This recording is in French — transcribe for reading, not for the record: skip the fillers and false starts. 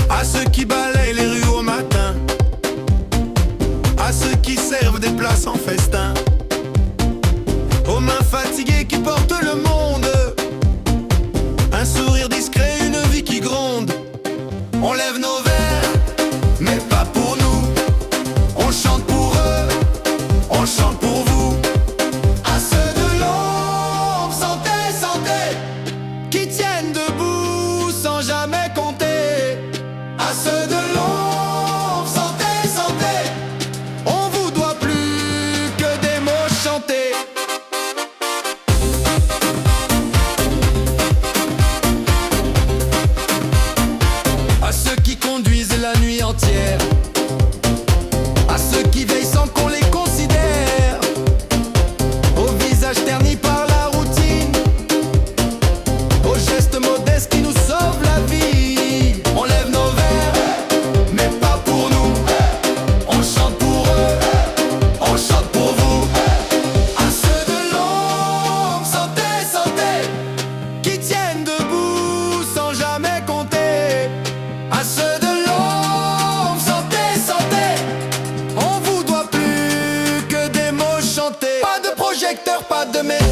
À ceux qui balayent les rues au matin, à ceux qui servent des plats sans festin, aux mains fatiguées qui portent le monde, un sourire discret, une vie qui gronde. On lève nos verres, mais pas pour nous. On chante pour eux, on chante pour vous. À ceux de l'ombre, santé, santé, qui tiennent debout sans jamais compter. À ceux de l'ombre, santé, santé, on vous doit plus que des mots chantés. À ceux qui conduisent la nuit entière, à ceux qui veillent sans qu'on les considère, au visage terni par la routine, aux gestes modestes qui nous sauvent la vie. On lève nos verres, mais pas pour nous. On chante pour eux, on chante pour vous. À ceux de l'ombre, santé, santé, qui tiennent debout sans jamais compter. À ceux de l'ombre, santé, santé, on vous doit plus que des mots chantés. Pas de projecteur, pas de médaille,